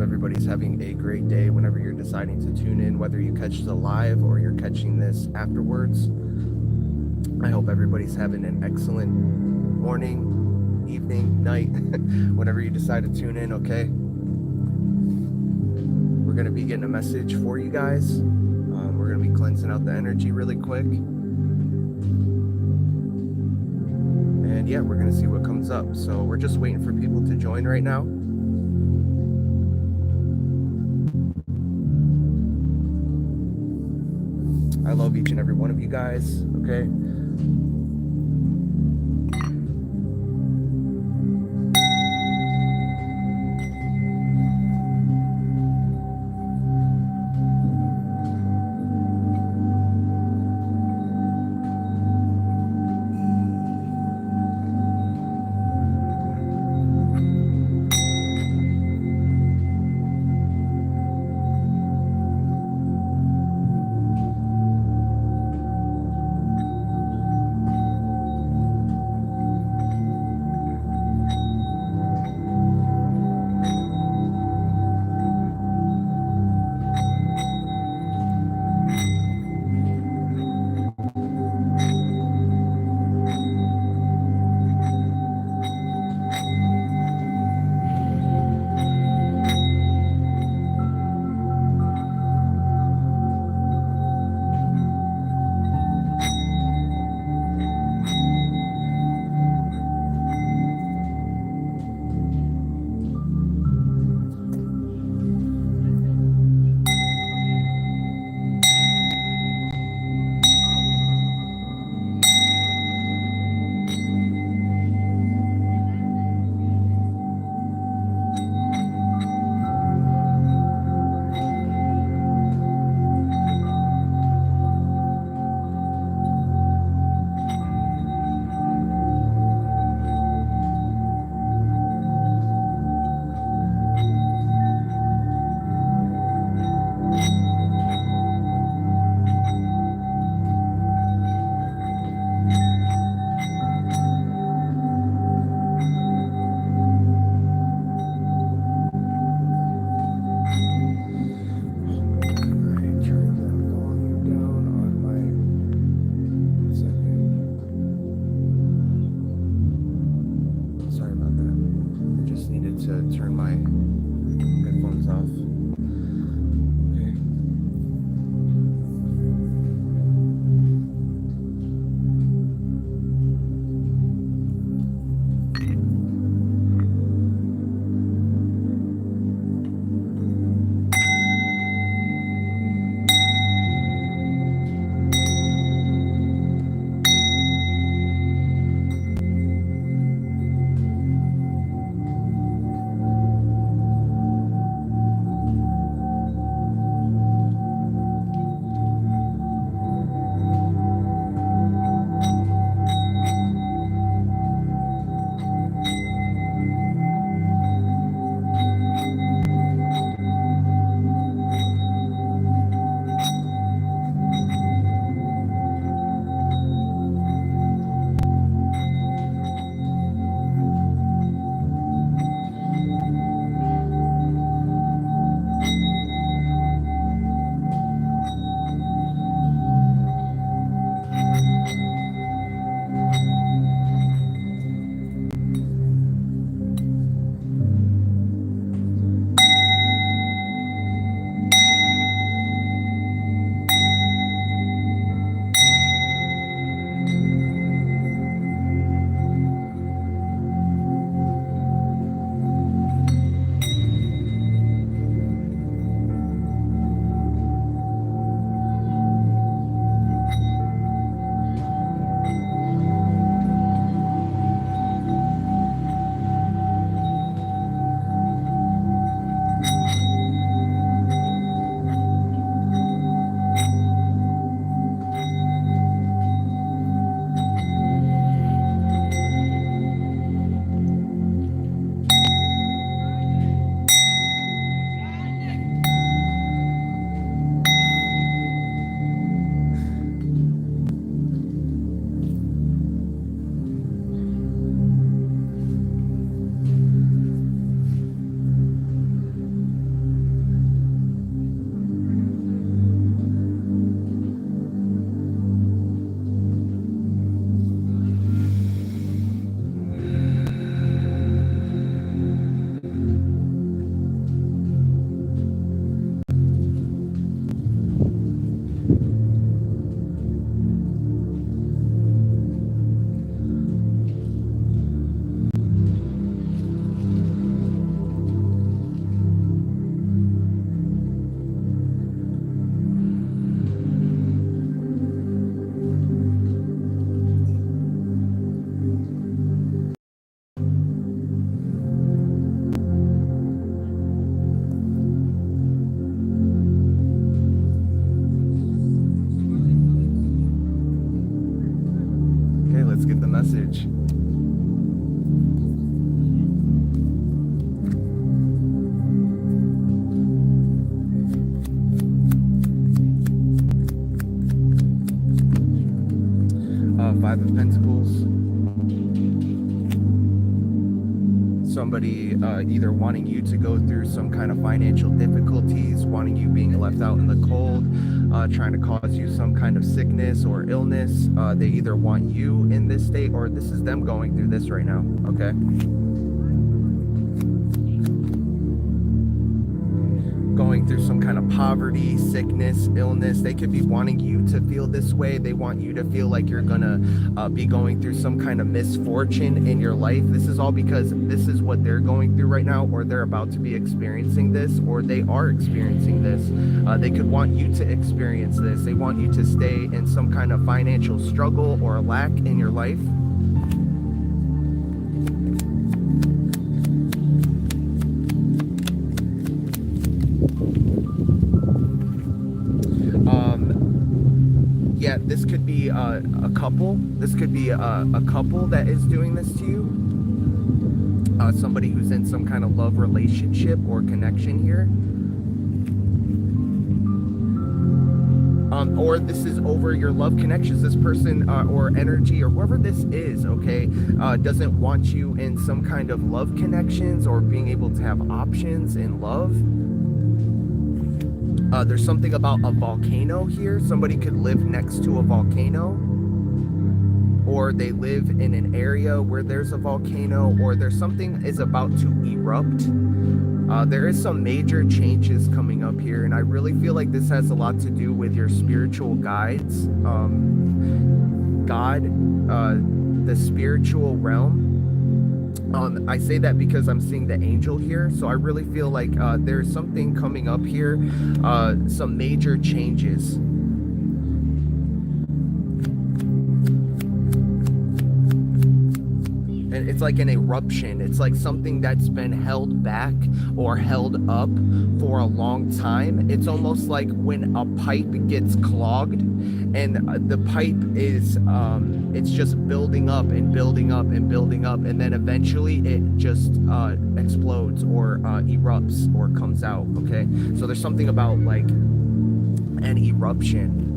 everybody's having a great day whenever you're deciding to tune in, whether you catch the live or you're catching this afterwards. I hope everybody's having an excellent morning, evening, night, whenever you decide to tune in, okay? We're going to be getting a message for you guys. We're going to be cleansing out the energy really quick. And yeah, we're going to see what comes up. So we're just waiting for people to join right now. I love each and every one of you guys, okay? message. Five of Pentacles. Somebody either wanting you to go through some kind of financial difficulties, wanting you being left out in the cold, trying to cause you some kind of sickness or illness. They either want you in this state, or this is them going through this right now, okay? Going through some kind of poverty, sickness, illness. They could be wanting you to feel this way. They want you to feel like you're gonna be going through some kind of misfortune in your life. This is all because this is what they're going through right now, or they're about to be experiencing this, or they are experiencing this. They could want you to experience this. They want you to stay in some kind of financial struggle or lack in your life. Yeah, this could be a couple. This could be a couple that is doing this to you. Somebody who's in some kind of love relationship or connection here. Or this is over your love connections. This person or energy or whoever this is, okay, doesn't want you in some kind of love connections or being able to have options in love. There's something about a volcano here. Somebody could live next to a volcano, or they live in an area where there's a volcano, or there's something is about to erupt. There is some major changes coming up here, and I really feel like this has a lot to do with your spiritual guides, God, the spiritual realm. I say that because I'm seeing the angel here, so I really feel like there's something coming up here, some major changes. And it's like an eruption. It's like something that's been held back or held up for a long time. It's almost like when a pipe gets clogged, and the pipe is it's just building up and building up and building up, and then eventually it just explodes or erupts or comes out. Okay, so there's something about like an eruption.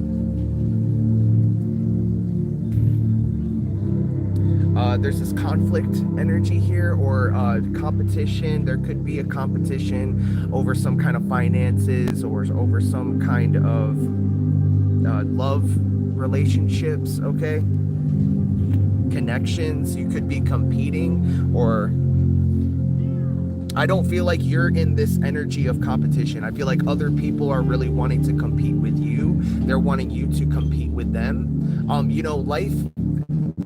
There's this conflict energy here, or competition. There could be a competition over some kind of finances, or over some kind of love relationships, okay? Connections. You could be competing, or I don't feel like you're in this energy of competition. I feel like other people are really wanting to compete with you. They're wanting you to compete with them. You know, life,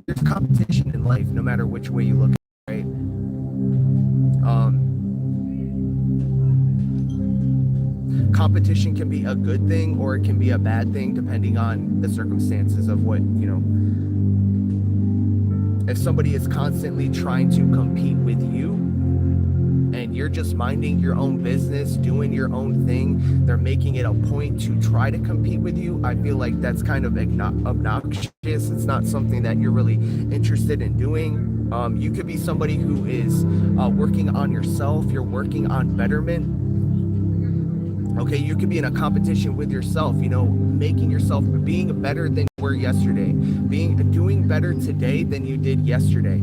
there's competition in life, no matter which way you look at it, right? Competition can be a good thing, or it can be a bad thing, depending on the circumstances of what, you know. If somebody is constantly trying to compete with you, and you're just minding your own business, doing your own thing, they're making it a point to try to compete with you, I feel like that's kind of obnoxious. It's not something that you're really interested in doing. You could be somebody who is working on yourself. You're working on betterment. Okay, you could be in a competition with yourself, you know, making yourself, being better than you were yesterday, doing better today than you did yesterday.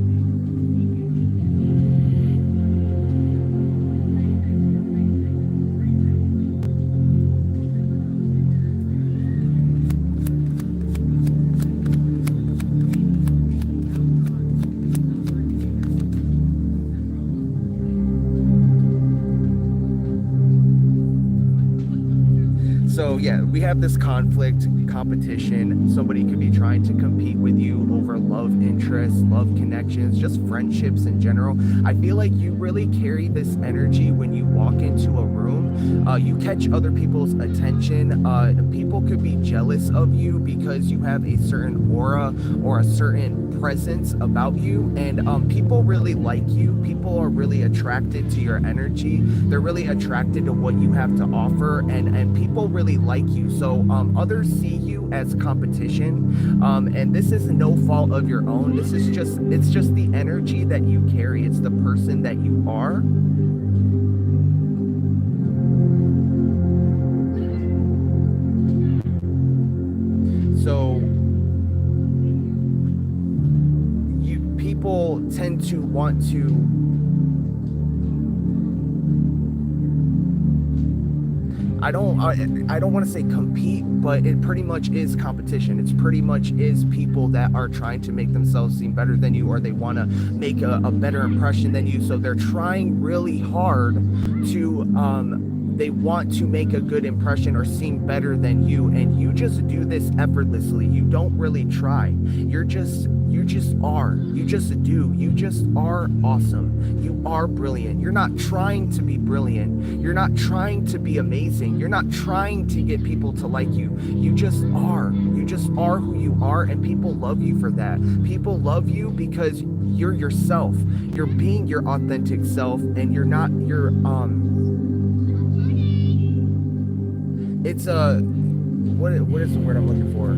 So yeah, we have this conflict, competition. Somebody could be trying to compete with you over love interests, love connections, just friendships in general. I feel like you really carry this energy when you walk into a room. You catch other people's attention. People could be jealous of you because you have a certain aura or a certain presence about you, and people really like you. People are really attracted to your energy. They're really attracted to what you have to offer, and people really like you. So others see you as competition. And this is no fault of your own. This is it's just the energy that you carry. It's the person that you are. So people tend to want to I don't want to say compete, but it pretty much is competition. It's pretty much is people that are trying to make themselves seem better than you, or they want to make a better impression than you. So they're trying really hard to they want to make a good impression or seem better than you, and you just do this effortlessly. You don't really try. You just are. You just do. You just are awesome. You are brilliant. You're not trying to be brilliant. You're not trying to be amazing. You're not trying to get people to like you. You just are. You just are who you are, and people love you for that. People love you because you're yourself. You're being your authentic self, and you're not your it's a what is the word I'm looking for?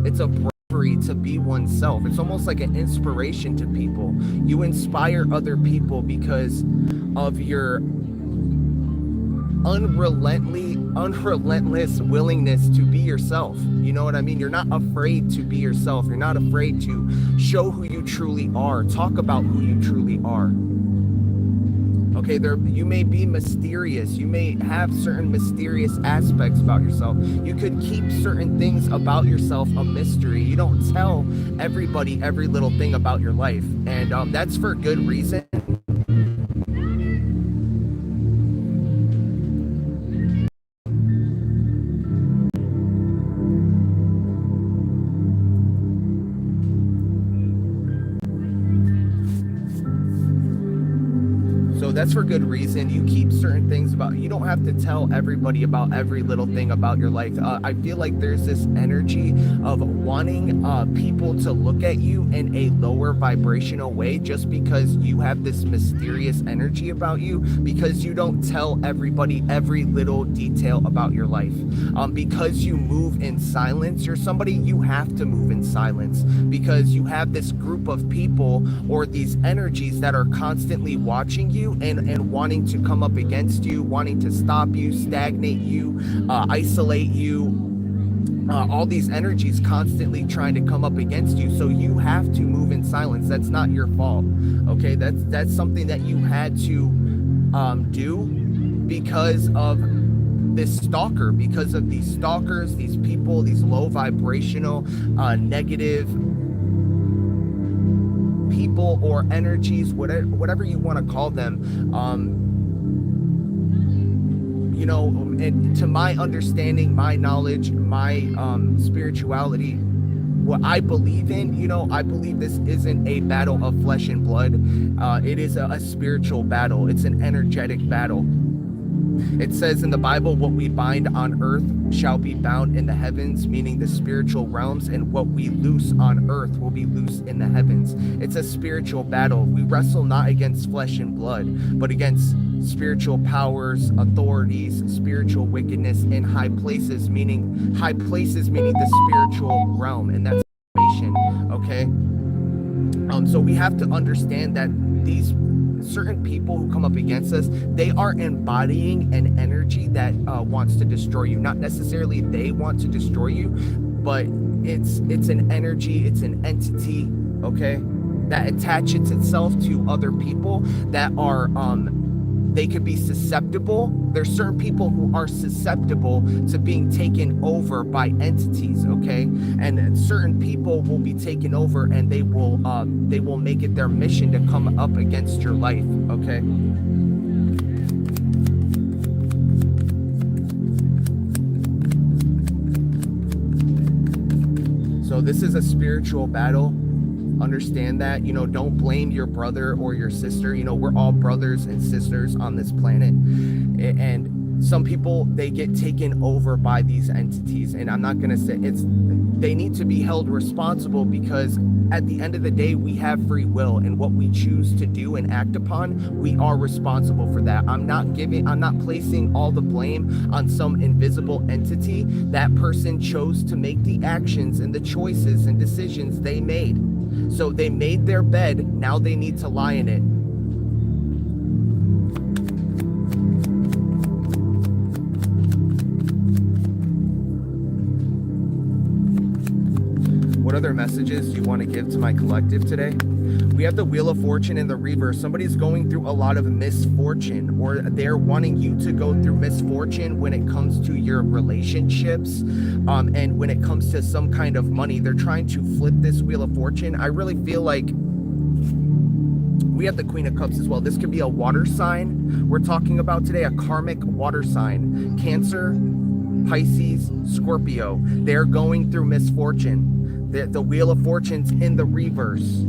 It's a bravery to be oneself. It's almost like an inspiration to people. You inspire other people because of your unrelentless willingness to be yourself. You know what I mean? You're not afraid to be yourself. You're not afraid to show who you truly are. Talk about who you truly are. Okay, you may be mysterious. You may have certain mysterious aspects about yourself. You could keep certain things about yourself a mystery. You don't tell everybody every little thing about your life, and that's for good reason. That's for good reason. You keep certain things you don't have to tell everybody about every little thing about your life. I feel like there's this energy of wanting people to look at you in a lower vibrational way just because you have this mysterious energy about you, because you don't tell everybody every little detail about your life. Because you move in silence, you're somebody you have to move in silence because you have this group of people or these energies that are constantly watching you and wanting to come up against you, wanting to stop you, stagnate you, isolate you. All these energies constantly trying to come up against you, so you have to move in silence. That's not your fault. Okay, that's something that you had to do because of this stalker, because of these stalkers, these people, these low vibrational, negative people or energies, whatever you want to call them. You know, and to my understanding, my knowledge, my spirituality, what I believe in, you know, I believe this isn't a battle of flesh and blood. It is a spiritual battle. It's an energetic battle. It says in the Bible, what we bind on earth shall be bound in the heavens, meaning the spiritual realms, and what we loose on earth will be loose in the heavens. It's a spiritual battle. We wrestle not against flesh and blood, but against spiritual powers, authorities, spiritual wickedness in high places, meaning the spiritual realm, and that's salvation. Okay. So we have to understand that these certain people who come up against us, they are embodying an energy that wants to destroy you. Not necessarily they want to destroy you, but it's an energy, it's an entity, okay, that attaches itself to other people that are they could be susceptible. There's certain people who are susceptible to being taken over by entities, okay? And certain people will be taken over, and they will make it their mission to come up against your life, okay? So this is a spiritual battle. Understand that, you know, don't blame your brother or your sister. You know, we're all brothers and sisters on this planet. And some people, they get taken over by these entities. And I'm not going to say they need to be held responsible, because at the end of the day, we have free will, and what we choose to do and act upon, we are responsible for that. I'm not placing all the blame on some invisible entity. That person chose to make the actions and the choices and decisions they made. So they made their bed, now they need to lie in it. What other messages do you want to give to my collective today? We have the Wheel of Fortune in the reverse. Somebody's going through a lot of misfortune, or they're wanting you to go through misfortune when it comes to your relationships, and when it comes to some kind of money. They're trying to flip this Wheel of Fortune. I really feel like we have the Queen of Cups as well. This could be a water sign we're talking about today, a karmic water sign. Cancer, Pisces, Scorpio. They're going through misfortune. The Wheel of Fortune's in the reverse.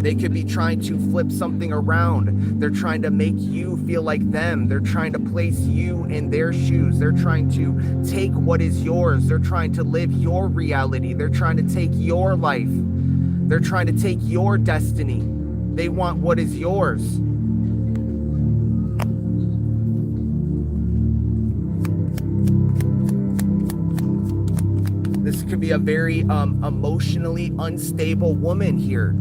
They could be trying to flip something around. They're trying to make you feel like them. They're trying to place you in their shoes. They're trying to take what is yours. They're trying to live your reality. They're trying to take your life. They're trying to take your destiny. They want what is yours. This could be a very emotionally unstable woman here.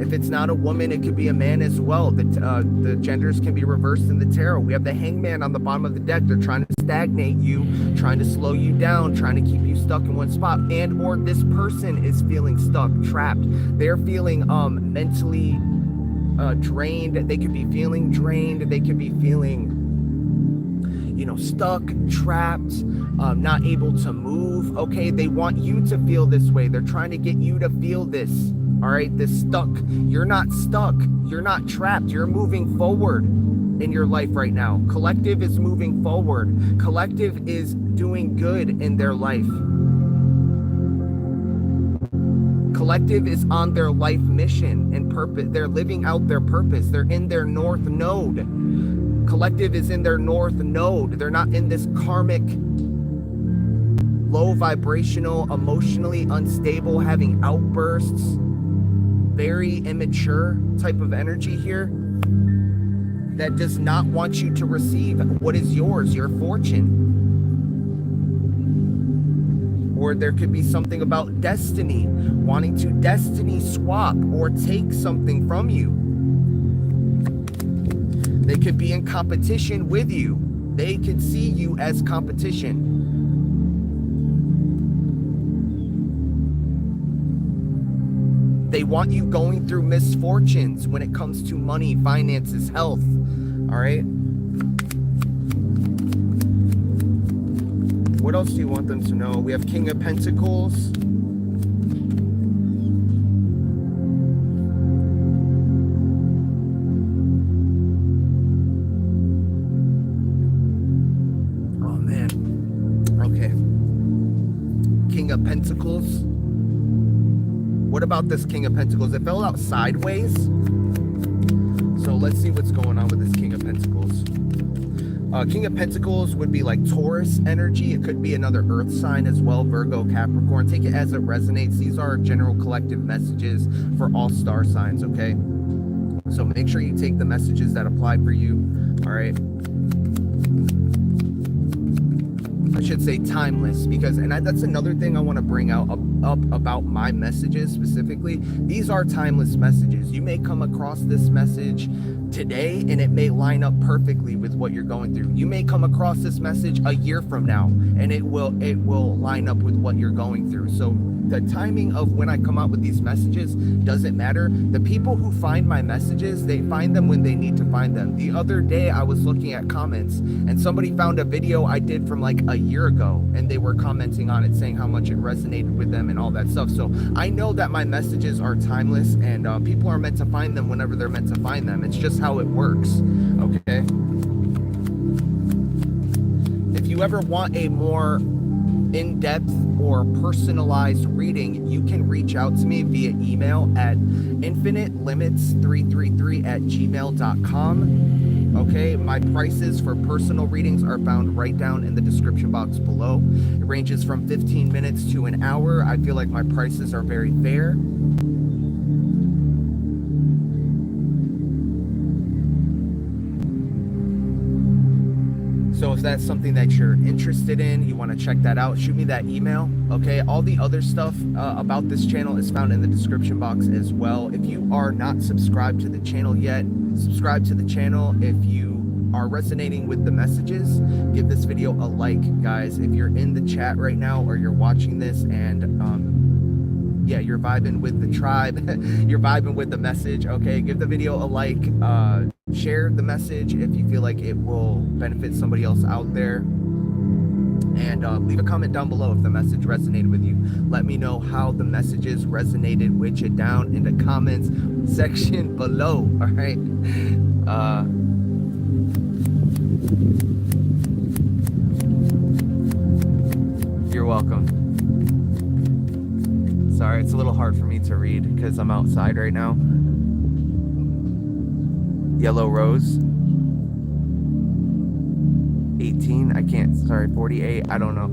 If it's not a woman, it could be a man as well. The genders can be reversed in the tarot. We have the Hangman on the bottom of the deck. They're trying to stagnate you, trying to slow you down, trying to keep you stuck in one spot. And or this person is feeling stuck, trapped. They're feeling mentally drained. They could be feeling drained. They could be feeling, stuck, trapped, not able to move. Okay, they want you to feel this way. They're trying to get you to feel this. All right, this stuck. You're not stuck. You're not trapped. You're moving forward in your life right now. Collective is moving forward. Collective is doing good in their life. Collective is on their life mission and purpose. They're living out their purpose. They're in their north node. Collective is in their north node. They're not in this karmic, low vibrational, emotionally unstable, having outbursts, very immature type of energy here that does not want you to receive what is yours, your fortune. Or there could be something about destiny, wanting to destiny swap or take something from you. They could be in competition with you. They could see you as competition. They want you going through misfortunes when it comes to money, finances, health. All right? What else do you want them to know? We have King of Pentacles. Oh, man. Okay. King of Pentacles. What about this King of Pentacles? It fell out sideways. So let's see what's going on with this King of Pentacles. King of Pentacles would be like Taurus energy. It could be another earth sign as well, Virgo, Capricorn. Take it as it resonates. These are general collective messages for all star signs, okay? So make sure you take the messages that apply for you, all right? I should say timeless, because, and that's another thing I want to bring up about my messages specifically. These are timeless messages. You may come across this message today and it may line up perfectly with what you're going through. You may come across this message a year from now and it will line up with what you're going through. So the timing of when I come out with these messages doesn't matter. The people who find my messages, they find them when they need to find them. The other day I was looking at comments and somebody found a video I did from like a year ago and they were commenting on it saying how much it resonated with them and all that stuff. So I know that my messages are timeless and people are meant to find them whenever they're meant to find them. It's just how it works, okay? If you ever want a more in-depth or personalized reading, you can reach out to me via email at infinitelimits333@gmail.com. Okay, my prices for personal readings are found right down in the description box below. It ranges from 15 minutes to an hour. I feel like my prices are very fair. So if that's something that you're interested in, you want to check that out, shoot me that email. Okay, all the other stuff about this channel is found in the description box as well. If you are not subscribed to the channel yet, subscribe to the channel. If you are resonating with the messages, give this video a like, guys. If you're in the chat right now or you're watching this and yeah, you're vibing with the tribe, you're vibing with the message, okay, give the video a like, share the message if you feel like it will benefit somebody else out there, and leave a comment down below if the message resonated with you. Let me know how the messages resonated with you down in the comments section below. All right, you're welcome. Sorry, it's a little hard for me to read because I'm outside right now. Yellow rose. 18, I can't, sorry, 48, I don't know.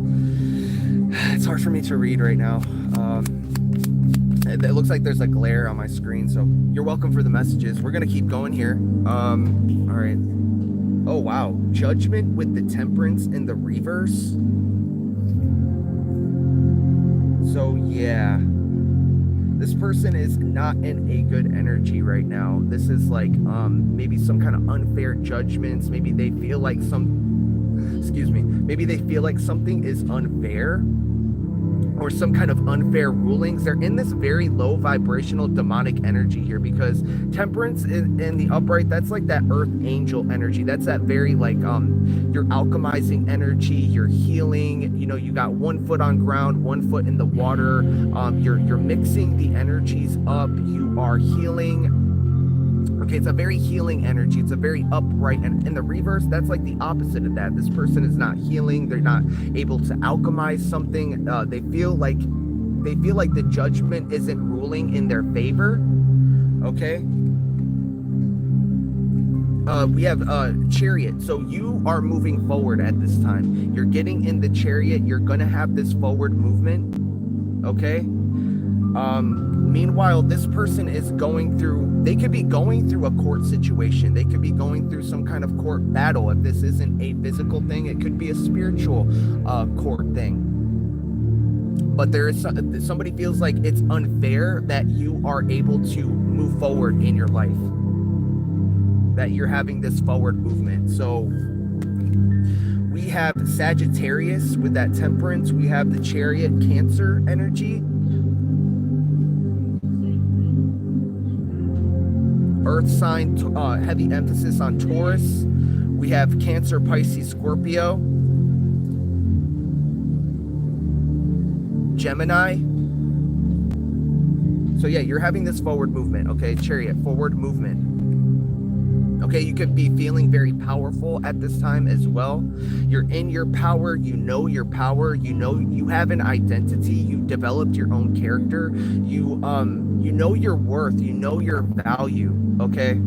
It's hard for me to read right now. It looks like there's a glare on my screen, so you're welcome for the messages. We're gonna keep going here. All right. Oh, wow. Judgment with the temperance in the reverse. So, yeah. This person is not in a good energy right now. This is like maybe some kind of unfair judgments. Maybe they feel like maybe they feel like something is unfair, or some kind of unfair rulings. They're in this very low vibrational demonic energy here, because temperance in the upright, that's like that earth angel energy. That's that very like you're alchemizing energy, you're healing, you know, you got 1 foot on ground, 1 foot in the water. You're mixing the energies up, you are healing. Okay, it's a very healing energy. It's a very upright, and in the reverse, that's like the opposite of that. This person is not healing. They're not able to alchemize something. They feel like the judgment isn't ruling in their favor. Okay. We have chariot. So you are moving forward at this time. You're getting in the chariot. You're gonna have this forward movement. Okay. Meanwhile, this person is they could be going through a court situation. They could be going through some kind of court battle. If this isn't a physical thing, it could be a spiritual court thing. But there is somebody feels like it's unfair that you are able to move forward in your life, that you're having this forward movement. So we have Sagittarius with that temperance. We have the chariot, Cancer energy. Earth sign, heavy emphasis on Taurus. We have Cancer, Pisces, Scorpio, Gemini. So yeah, you're having this forward movement, okay? Chariot, forward movement. Okay, you could be feeling very powerful at this time as well. You're in your power, you know your power, you know you have an identity, you developed your own character, you know your worth, you know your value, okay?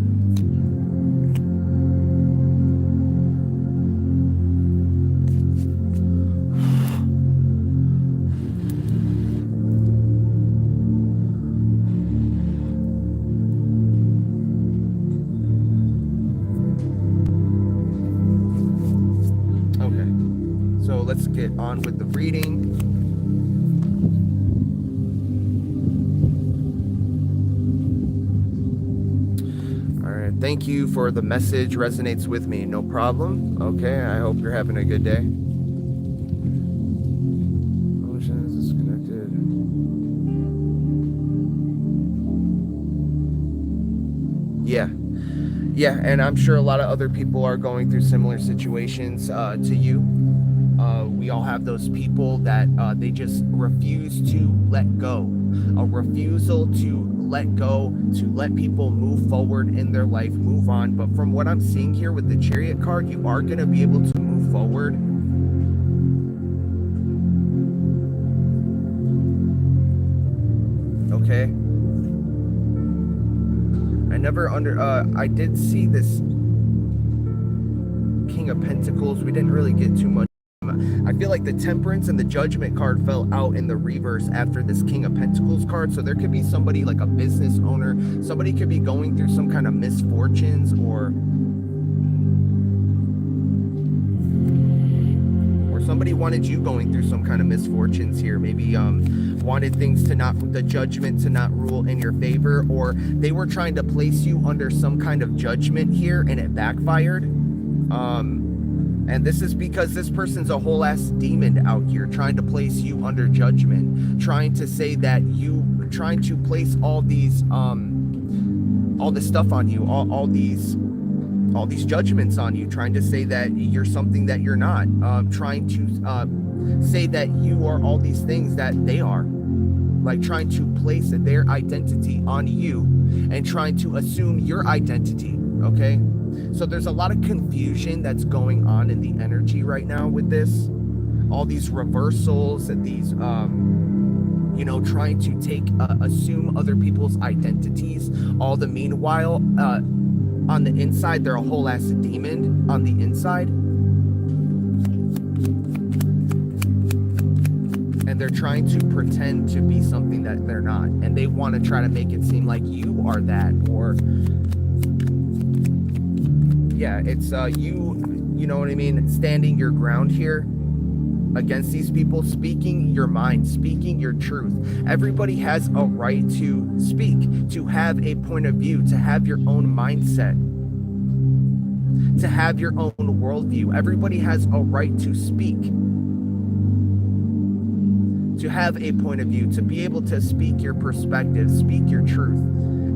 Okay, so let's get on with the reading. Thank you for the message. Resonates with me. No problem. Okay, I hope you're having a good day. Emotion is disconnected. Yeah, and I'm sure a lot of other people are going through similar situations to you. We all have those people that they just refuse to let go. A refusal to let go, to let people move forward in their life, move on. But from what I'm seeing here with the Chariot card, you are going to be able to move forward. Okay. I did see this King of Pentacles. We didn't really get too much. I feel like the Temperance and the Judgment card fell out in the reverse after this King of Pentacles card. So there could be somebody like a business owner. Somebody could be going through some kind of misfortunes, or somebody wanted you going through some kind of misfortunes here. Maybe wanted things to not, the judgment to not rule in your favor, or they were trying to place you under some kind of judgment here and it backfired. And this is because this person's a whole ass demon out here trying to place you under judgment, trying to say that trying to place all this stuff on you, all these judgments on you, trying to say that you're something that you're not, trying to say that you are all these things that they are, like trying to place their identity on you and trying to assume your identity. Okay, so there's a lot of confusion that's going on in the energy right now with this, all these reversals and these trying to assume other people's identities, all the meanwhile on the inside they're a whole ass demon on the inside, and they're trying to pretend to be something that they're not, and they want to try to make it seem like you are that, or yeah, it's you know what I mean, standing your ground here against these people, speaking your mind, speaking your truth. Everybody has a right to speak, to have a point of view, to have your own mindset, to have your own worldview. Everybody has a right to speak, to have a point of view, to be able to speak your perspective, speak your truth.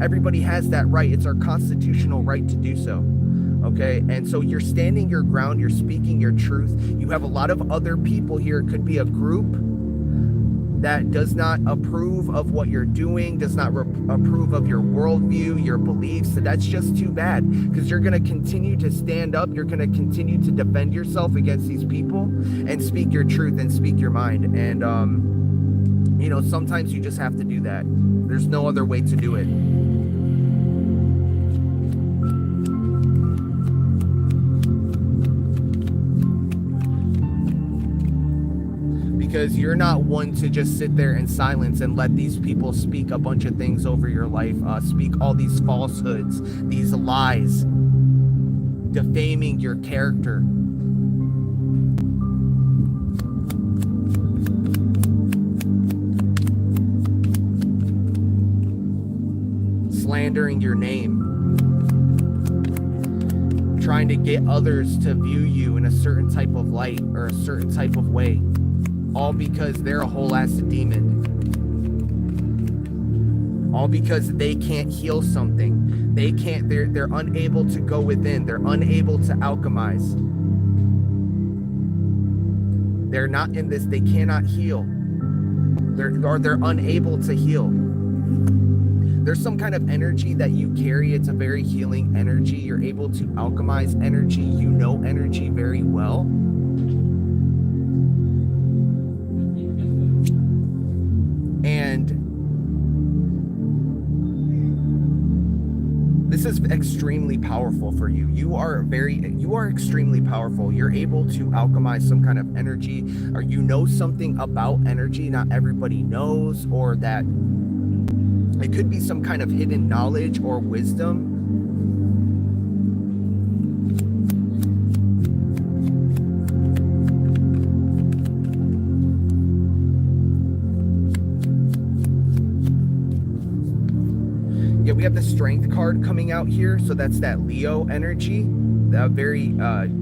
Everybody has that right. It's our constitutional right to do so. Okay, and so you're standing your ground, you're speaking your truth. You have a lot of other people here. It could be a group that does not approve of what you're doing, does not approve of your worldview, your beliefs. So that's just too bad, because you're going to continue to stand up. You're going to continue to defend yourself against these people and speak your truth and speak your mind. And, sometimes you just have to do that. There's no other way to do it. Because you're not one to just sit there in silence and let these people speak a bunch of things over your life, speak all these falsehoods, these lies, defaming your character. Slandering your name. Trying to get others to view you in a certain type of light or a certain type of way. All because they're a whole ass demon. All because they can't heal something. They're unable to go within. They're unable to alchemize. They're not in this, they cannot heal. They're unable to heal. There's some kind of energy that you carry. It's a very healing energy. You're able to alchemize energy. You know energy very well. And this is extremely powerful for you. You are extremely powerful. You're able to alchemize some kind of energy, or you know something about energy not everybody knows, or that it could be some kind of hidden knowledge or wisdom. We have the Strength card coming out here, so that's that Leo energy, very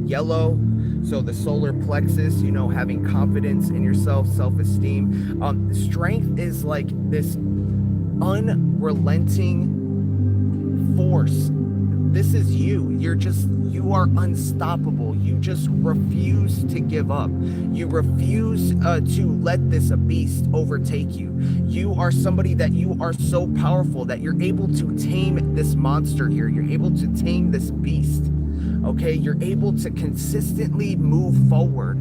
yellow. So the solar plexus, having confidence in yourself, self-esteem. Strength is like this unrelenting force. This is you. You are unstoppable. You just refuse to give up. You refuse to let this beast overtake you. You are somebody that you are so powerful that you're able to tame this monster here. You're able to tame this beast. Okay, you're able to consistently move forward.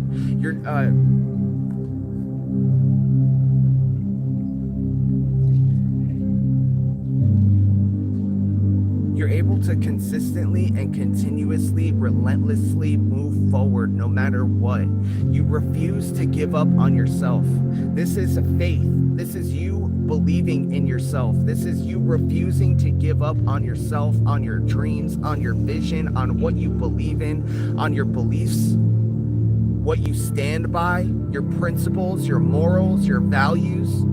You're able able to consistently and continuously, relentlessly move forward no matter what. You refuse to give up on yourself. This is faith. This is you believing in yourself. This is you refusing to give up on yourself, on your dreams, on your vision, on what you believe in, on your beliefs, what you stand by, your principles, your morals, your values.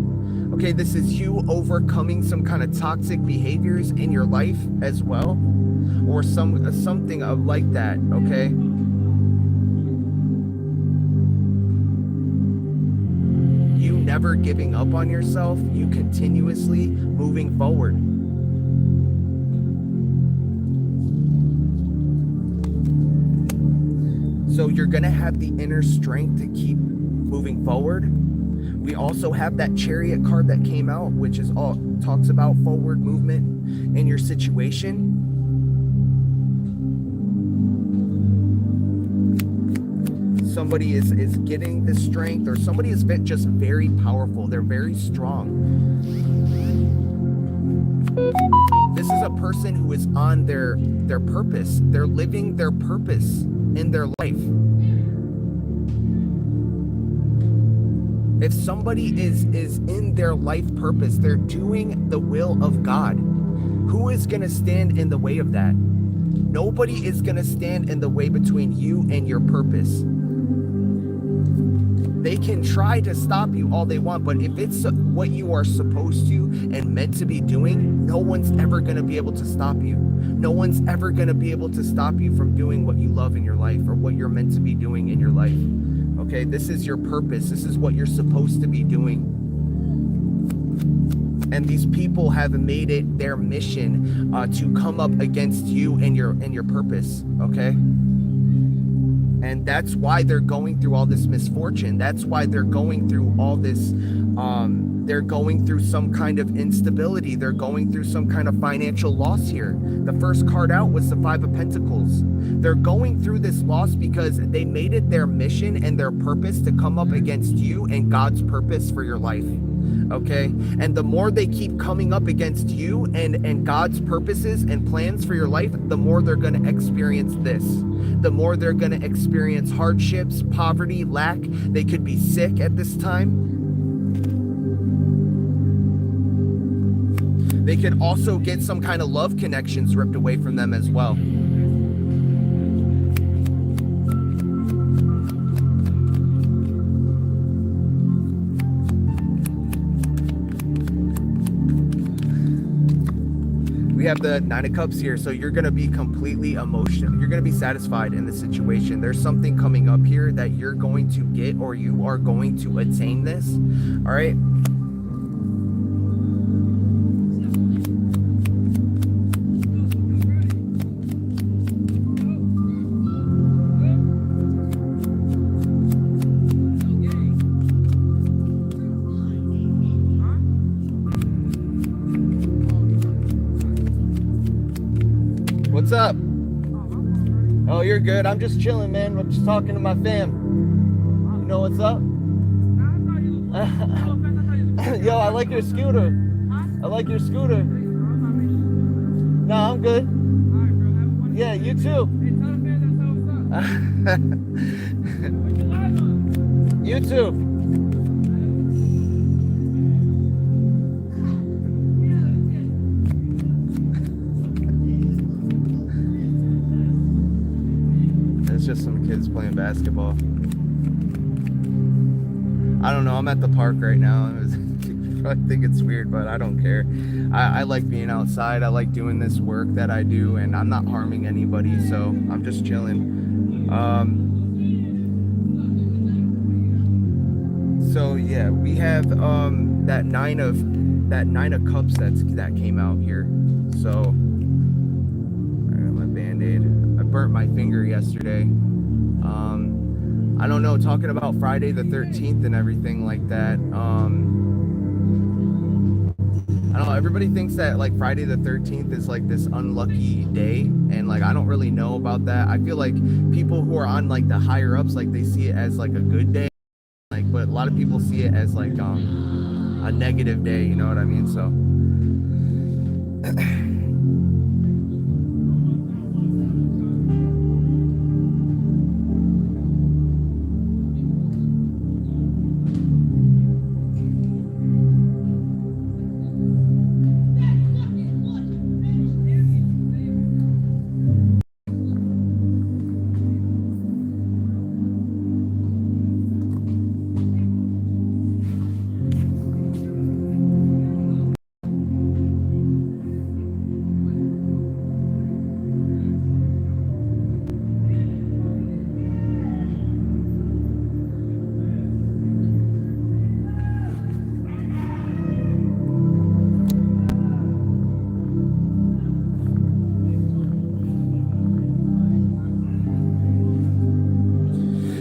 Okay, this is you overcoming some kind of toxic behaviors in your life as well, or something of like that, okay? You never giving up on yourself, you continuously moving forward. So you're gonna have the inner strength to keep moving forward. We also have that Chariot card that came out, which is all talks about forward movement in your situation. Somebody is getting the strength, or somebody is just very powerful. They're very strong. This is a person who is on their purpose. They're living their purpose in their life. If somebody is in their life purpose, they're doing the will of God. Who is going to stand in the way of that? Nobody is going to stand in the way between you and your purpose. They can try to stop you all they want, but if it's what you are supposed to and meant to be doing, no one's ever going to be able to stop you. No one's ever going to be able to stop you from doing what you love in your life, or what you're meant to be doing in your life. Okay, this is your purpose. This is what you're supposed to be doing. And these people have made it their mission to come up against you and your purpose, okay? And that's why they're going through all this misfortune. That's why they're going through all this, they're going through some kind of instability. They're going through some kind of financial loss here. The first card out was the Five of Pentacles. They're going through this loss because they made it their mission and their purpose to come up against you and God's purpose for your life. Okay, and the more they keep coming up against you and God's purposes and plans for your life, the more they're going to experience this. The more they're going to experience hardships, poverty, lack. They could be sick at this time. They could also get some kind of love connections ripped away from them as well. We have the Nine of Cups here, so you're going to be completely emotional. You're going to be satisfied in the situation. There's something coming up here that you're going to get, or you are going to attain this. All right. What's up? Oh, you're good. I'm just chilling, man. I'm just talking to my fam. You know what's up? Yo, I like your scooter. I like your scooter. No, I'm good. Yeah, you too. You too. Just some kids playing basketball. I don't know. I'm at the park right now. You probably think it's weird, but I don't care. I like being outside. I like doing this work that I do, and I'm not harming anybody, so I'm just chilling. So yeah, we have that nine of cups that came out here. So I got my band-aid. I burnt my finger yesterday. I don't know, talking about Friday the 13th and everything like that. I don't know, everybody thinks that like Friday the 13th is like this unlucky day, and like I don't really know about that. I feel like people who are on like the higher ups, like they see it as like a good day, like, but a lot of people see it as like a negative day, you know what I mean? So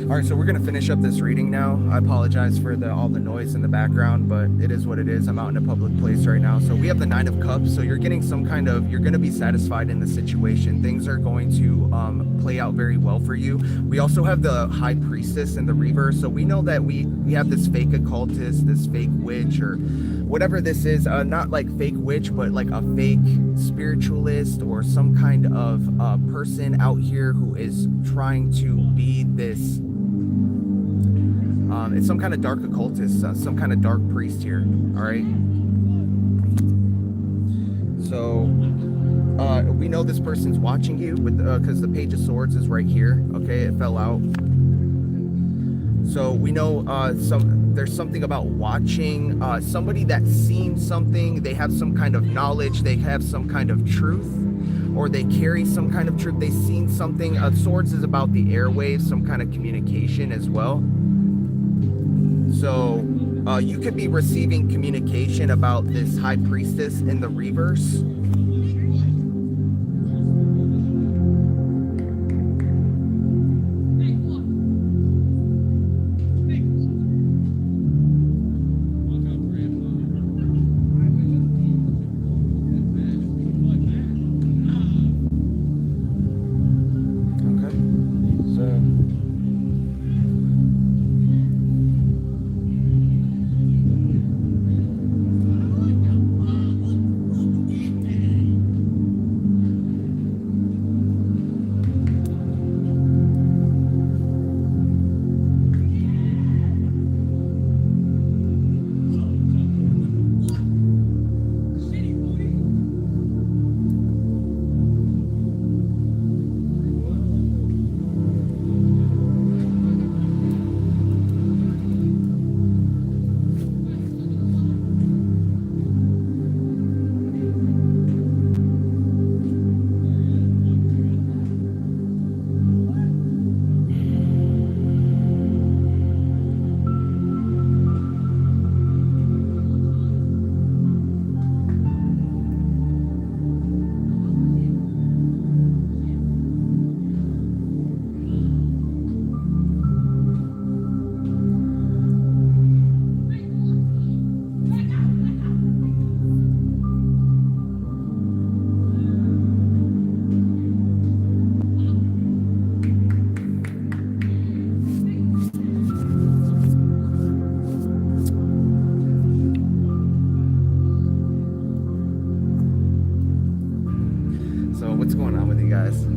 All right, so we're gonna finish up this reading now. I apologize for all the noise in the background, but it is what it is. I'm out in a public place right now. So we have the Nine of Cups. So you're getting some kind of, you're gonna be satisfied in the situation. Things are going to play out very well for you. We also have the High Priestess in the reverse. So we know that we have this fake occultist, this fake witch, or whatever this is. Not like fake witch, but like a fake spiritualist or some kind of person out here who is trying to be this. It's some kind of dark occultist, some kind of dark priest here. All right. So we know this person's watching you with because the Page of Swords is right here. Okay, it fell out. So we know there's something about watching somebody that's seen something. They have some kind of knowledge. They have some kind of truth, or they carry some kind of truth. They've seen something. Swords is about the airwaves, some kind of communication as well. So you could be receiving communication about this High Priestess in the reverse.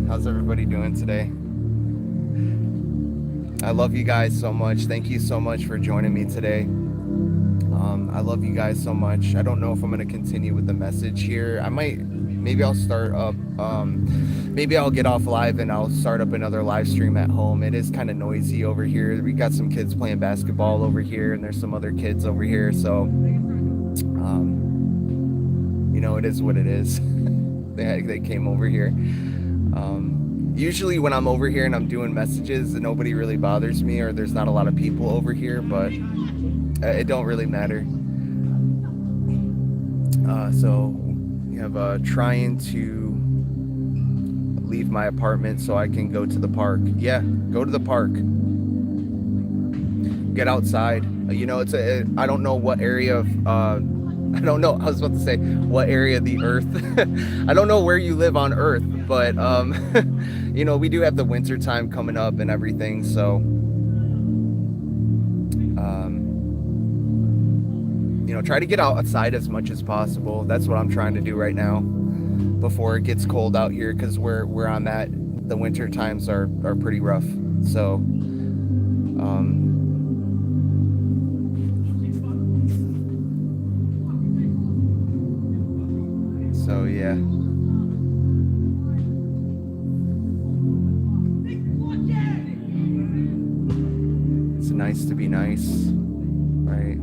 How's everybody doing today? I love you guys so much. Thank you so much for joining me today. I love you guys so much. I don't know if I'm going to continue with the message here. Maybe I'll start up, maybe I'll get off live and I'll start up another live stream at home. It is kind of noisy over here. We got some kids playing basketball over here, and there's some other kids over here. So, you know, it is what it is. They came over here. Usually when I'm over here and I'm doing messages, nobody really bothers me, or there's not a lot of people over here, but it don't really matter. So you have trying to leave my apartment so I can go to the park. Yeah, go to the park. Get outside. You know, I don't know what area of I don't know. I was about to say what area of the earth. I don't know where you live on Earth, but you know, we do have the winter time coming up and everything. So, you know, try to get outside as much as possible. That's what I'm trying to do right now before it gets cold out here, because where I'm at, the winter times are pretty rough. So, So yeah. It's nice to be nice, right?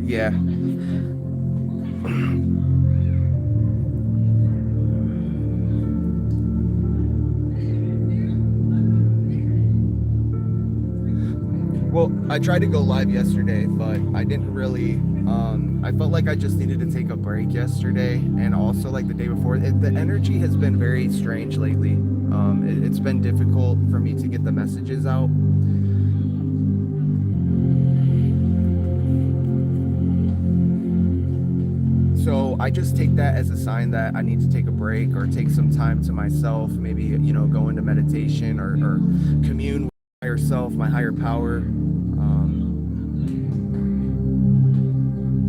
Yeah. I tried to go live yesterday, but I didn't really. I felt like I just needed to take a break yesterday, and also like the day before. The energy has been very strange lately. It's been difficult for me to get the messages out. So I just take that as a sign that I need to take a break or take some time to myself, maybe, you know, go into meditation or commune with my higher self, my higher power.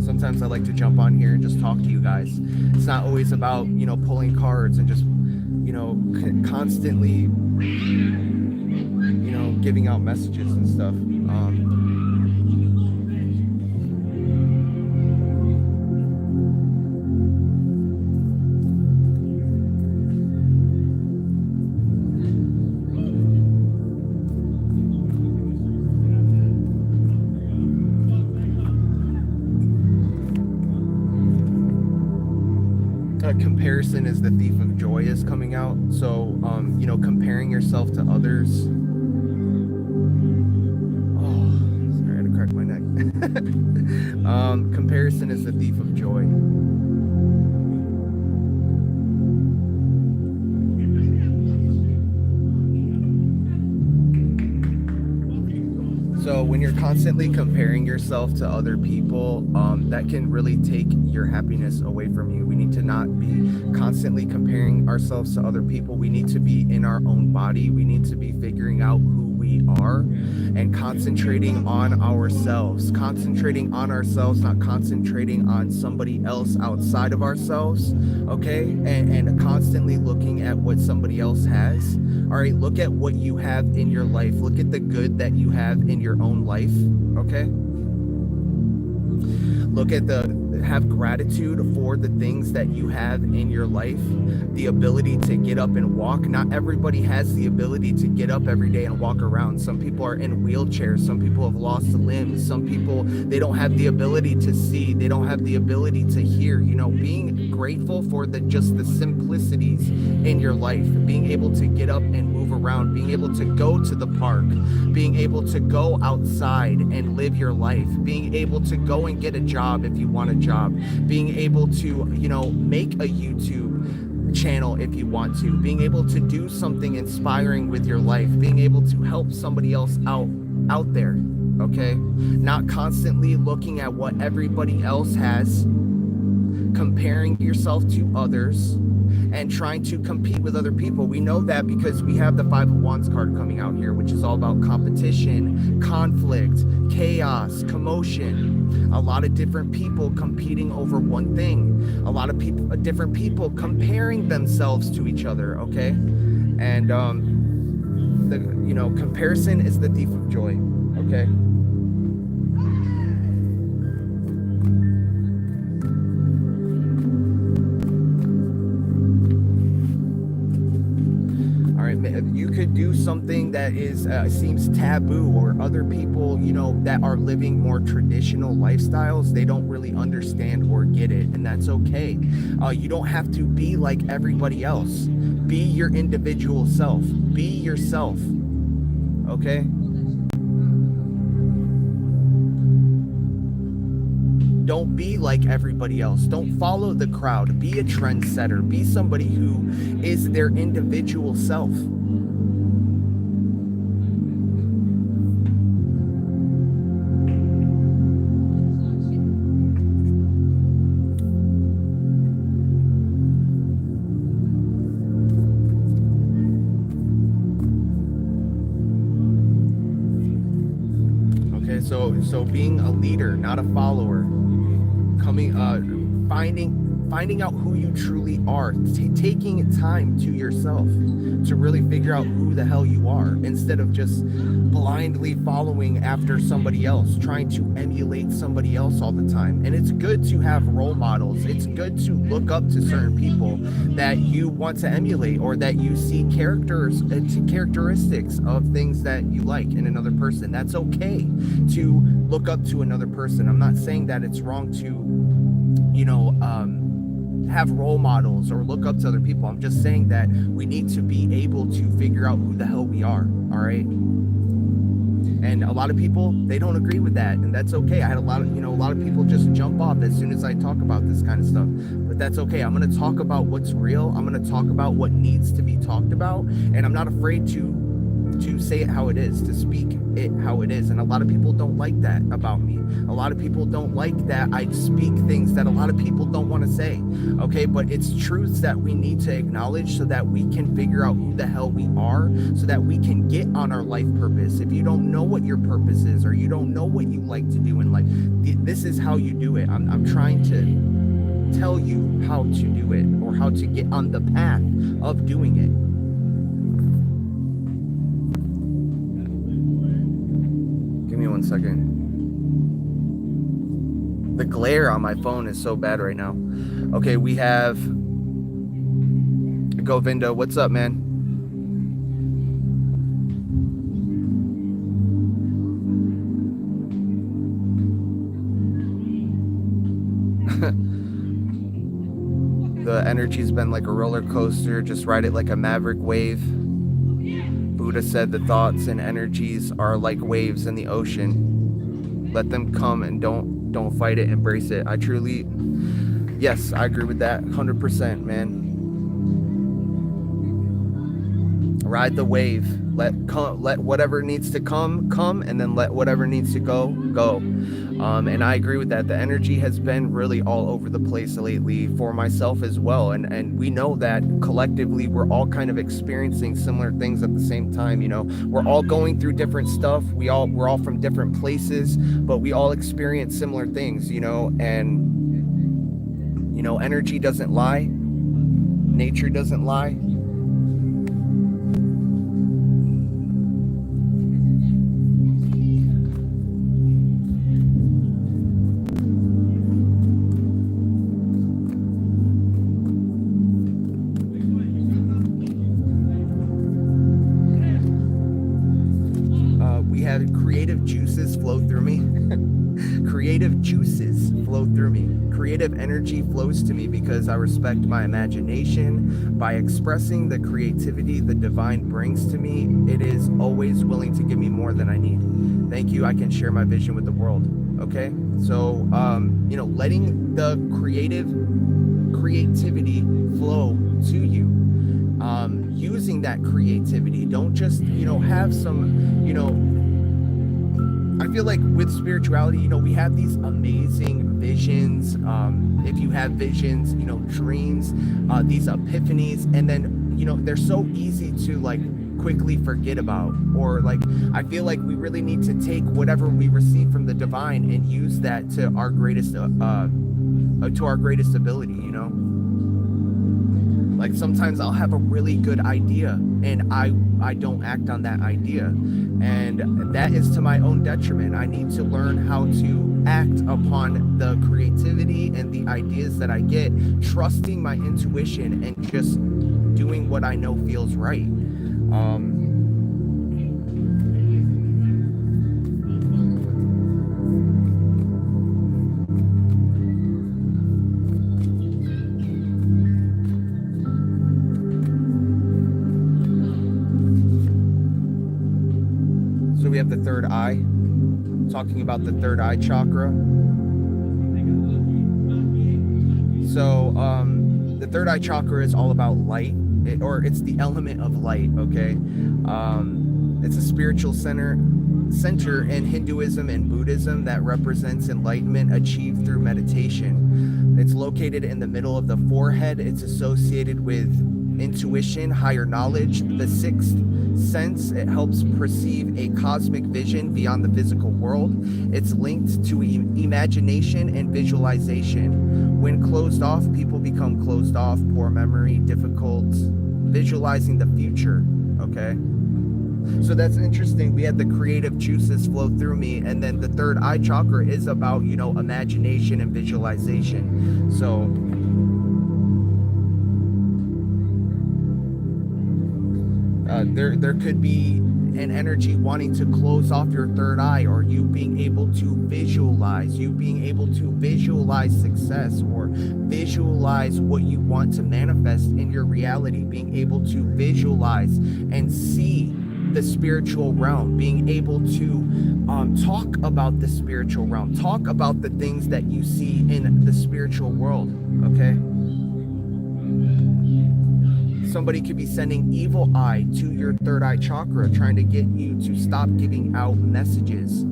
Sometimes I like to jump on here and just talk to you guys. It's not always about, you know, pulling cards and just, you know, constantly, you know, giving out messages and stuff. Comparison is the thief of joy is coming out. So, you know, comparing yourself to others. Oh, sorry, I had to crack my neck. Comparison is the thief of joy. So when you're constantly comparing yourself to other people, that can really take your happiness away from you. We need to not be constantly comparing ourselves to other people. We need to be in our own body. We need to be figuring out who we are and concentrating on ourselves. Concentrating on ourselves, not concentrating on somebody else outside of ourselves, okay? And constantly looking at what somebody else has. All right, look at what you have in your life. Look at the good that you have in your own life, okay? Look at have gratitude for the things that you have in your life. The ability to get up and walk. Not everybody has the ability to get up every day and walk around. Some people are in wheelchairs. Some people have lost limbs. Some people, they don't have the ability to see. They don't have the ability to hear. You know, being grateful for just the simplicities in your life. Being able to get up and move around. Being able to go to the park. Being able to go outside and live your life. Being able to go and get a job if you want a job. Being able to, you know, make a YouTube channel if you want to. Being able to do something inspiring with your life. Being able to help somebody else out there, okay? Not constantly looking at what everybody else has, comparing yourself to others, and trying to compete with other people. We know that because we have the Five of Wands card coming out here, which is all about competition, conflict, chaos, commotion. A lot of different people competing over one thing. A lot of people, different people comparing themselves to each other, okay? And, you know, comparison is the thief of joy, okay? You could do something that is seems taboo, or other people, you know, that are living more traditional lifestyles, they don't really understand or get it, and that's okay. You don't have to be like everybody else. Be your individual self. Be yourself, okay? Don't be like everybody else. Don't follow the crowd. Be a trendsetter. Be somebody who is their individual self. Okay, so being a leader, not a follower. Finding out who you truly are, taking time to yourself to really figure out who the hell you are, instead of just blindly following after somebody else, trying to emulate somebody else all the time. And it's good to have role models. It's good to look up to certain people that you want to emulate, or that you see characteristics of things that you like in another person. That's okay to look up to another person. I'm not saying that it's wrong to, you know, have role models or look up to other people. I'm just saying that we need to be able to figure out who the hell we are, all right? And a lot of people, they don't agree with that, and that's okay. I had a lot of people just jump off as soon as I talk about this kind of stuff, but that's okay. I'm going to talk about what's real. I'm going to talk about what needs to be talked about, and I'm not afraid to say it how it is, to speak it how it is. And a lot of people don't like that about me. A lot of people don't like that I speak things that a lot of people don't want to say, okay? But it's truths that we need to acknowledge so that we can figure out who the hell we are, so that we can get on our life purpose. If you don't know what your purpose is, or you don't know what you like to do in life, this is how you do it. I'm trying to tell you how to do it, or how to get on the path of doing it. Give me 1 second. The glare on my phone is so bad right now. Okay, we have Govinda. What's up, man? The energy's been like a roller coaster. Just ride it like a maverick wave. Buddha said the thoughts and energies are like waves in the ocean. Let them come and don't fight it, embrace it. Yes, I agree with that 100%, man. Ride the wave. Let whatever needs to come, and then let whatever needs to go. And I agree with that. The energy has been really all over the place lately for myself as well. And we know that collectively we're all kind of experiencing similar things at the same time. We're all going through different stuff. We're all from different places, but we all experience similar things, and energy doesn't lie. Nature doesn't lie. Creative juices flow through me. Creative juices flow through me. Creative energy flows to me because I respect my imagination. By expressing the creativity the divine brings to me, it is always willing to give me more than I need. Thank you. I can share my vision with the world. Okay? So, letting the creativity flow to you. Using that creativity. Don't just, have some, I feel like with spirituality, we have these amazing visions. If you have visions, dreams, these epiphanies, and then, they're so easy to quickly forget about, or I feel like we really need to take whatever we receive from the divine and use that to our greatest ability, sometimes I'll have a really good idea and I don't act on that idea, and that is to my own detriment. I need to learn how to act upon the creativity and the ideas that I get, trusting my intuition and just doing what I know feels right. We have the third eye, talking about the third eye chakra. So the third eye chakra is all about light, it's the element of light, okay? It's a spiritual center in Hinduism and Buddhism that represents enlightenment achieved through meditation. It's located in the middle of the forehead. It's associated with intuition, higher knowledge, the sixth sense. It helps perceive a cosmic vision beyond the physical world. It's linked to imagination and visualization. When closed off, people become closed off, poor memory, difficult visualizing the future, okay? So that's interesting. We had the creative juices flow through me, and then the third eye chakra is about, imagination and visualization. So there could be an energy wanting to close off your third eye, or you being able to visualize success, or visualize what you want to manifest in your reality, being able to visualize and see the spiritual realm, being able to talk about the spiritual realm, talk about the things that you see in the spiritual world, okay? Somebody could be sending evil eye to your third eye chakra, trying to get you to stop giving out messages.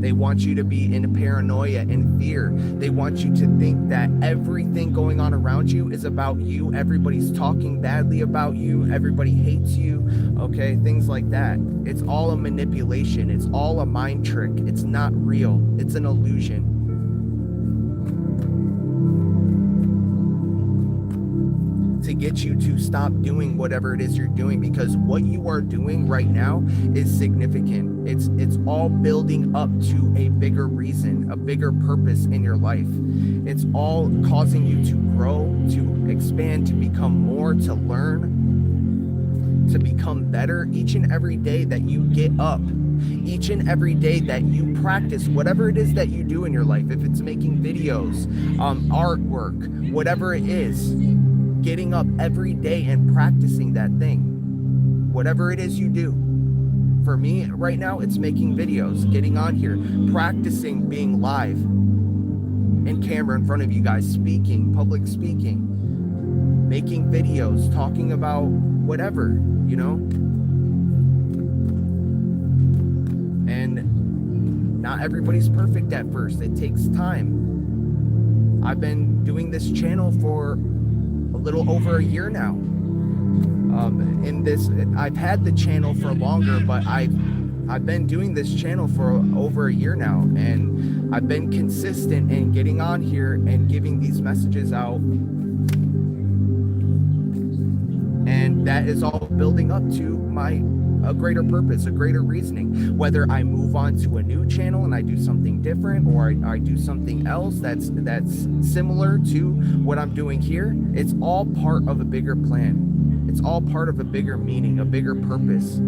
They want you to be in paranoia and fear. They want you to think that everything going on around you is about you. Everybody's talking badly about you. Everybody hates you. Okay, things like that. It's all a manipulation. It's all a mind trick. It's not real. It's an illusion. To get you to stop doing whatever it is you're doing, because what you are doing right now is significant. It's all building up to a bigger reason, a bigger purpose in your life. It's all causing you to grow, to expand, to become more, to learn, to become better each and every day that you get up, each and every day that you practice whatever it is that you do in your life. If it's making videos, artwork, whatever it is, getting up every day and practicing that thing, whatever it is you do. For me right now, it's making videos, getting on here, practicing being live in camera in front of you guys, speaking, public speaking, making videos, talking about whatever, you know? And not everybody's perfect at first. It takes time. I've been doing this channel for a little over a year now. I've had the channel for longer, but I've been doing this channel for over a year now, and I've been consistent in getting on here and giving these messages out, and that is all building up to a greater purpose, a greater reasoning. Whether I move on to a new channel and I do something different, or I do something else that's similar to what I'm doing here, it's all part of a bigger plan. It's all part of a bigger meaning, a bigger purpose.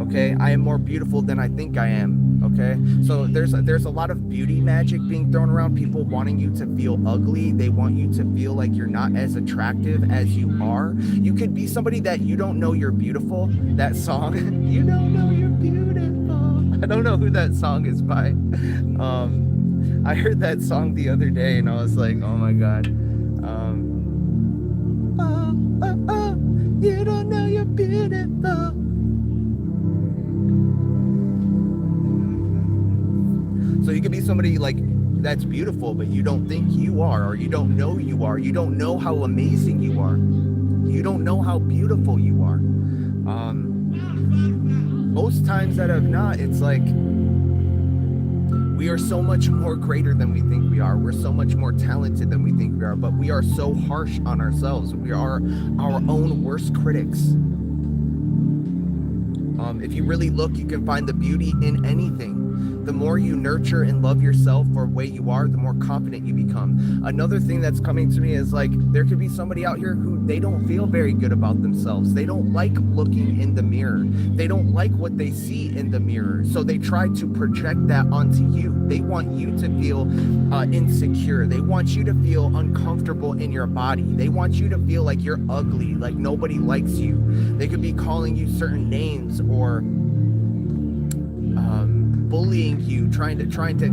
Okay, I am more beautiful than I think I am. Okay, so there's a lot of beauty magic being thrown around, people wanting you to feel ugly. They want you to feel like you're not as attractive as you are. You could be somebody that you don't know you're beautiful. That song, you don't know you're beautiful. I don't know who that song is by. I heard that song the other day and I was like, oh my God. You don't know you're beautiful. So you could be somebody like that's beautiful, but you don't think you are, or you don't know you are. You don't know how amazing you are. You don't know how beautiful you are. Most times that have not, it's like we are so much more greater than we think we are. We're so much more talented than we think we are, but we are so harsh on ourselves. We are our own worst critics. If you really look, you can find the beauty in anything. The more you nurture and love yourself for the way you are, the more confident you become. Another thing that's coming to me is like, there could be somebody out here who they don't feel very good about themselves. They don't like looking in the mirror. They don't like what they see in the mirror. So they try to project that onto you. They want you to feel insecure. They want you to feel uncomfortable in your body. They want you to feel like you're ugly, like nobody likes you. They could be calling you certain names, or bullying you, trying to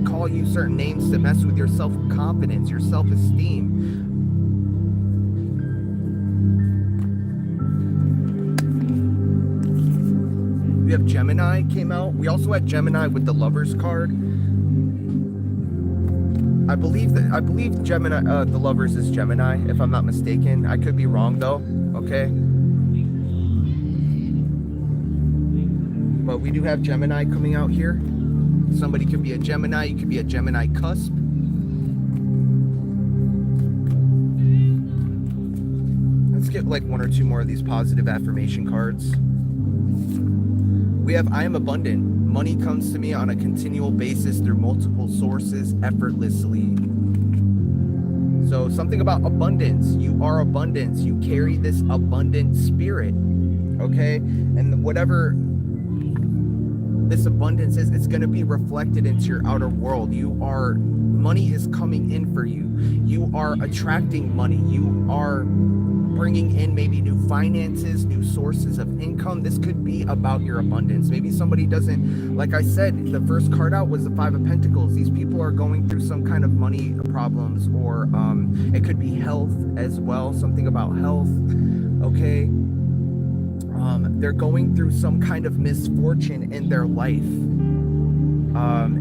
call you certain names to mess with your self-confidence, your self-esteem. We have Gemini came out. We also had Gemini with the Lovers card. I believe Gemini, the Lovers is Gemini, if I'm not mistaken. I could be wrong though. Okay. But we do have Gemini coming out here. Somebody could be a Gemini. You could be a Gemini cusp. Let's get like one or two more of these positive affirmation cards. We have, I am abundant. Money comes to me on a continual basis through multiple sources effortlessly. So something about abundance. You are abundance. You carry this abundant spirit. Okay? And whatever this abundance is, it's going to be reflected into your outer world. Money is coming in for you. You are attracting money. You are bringing in maybe new finances, new sources of income. This could be about your abundance. Maybe somebody doesn't, like I said, the first card out was the Five of Pentacles. These people are going through some kind of money problems, or it could be health as well, something about health, okay? They're going through some kind of misfortune in their life.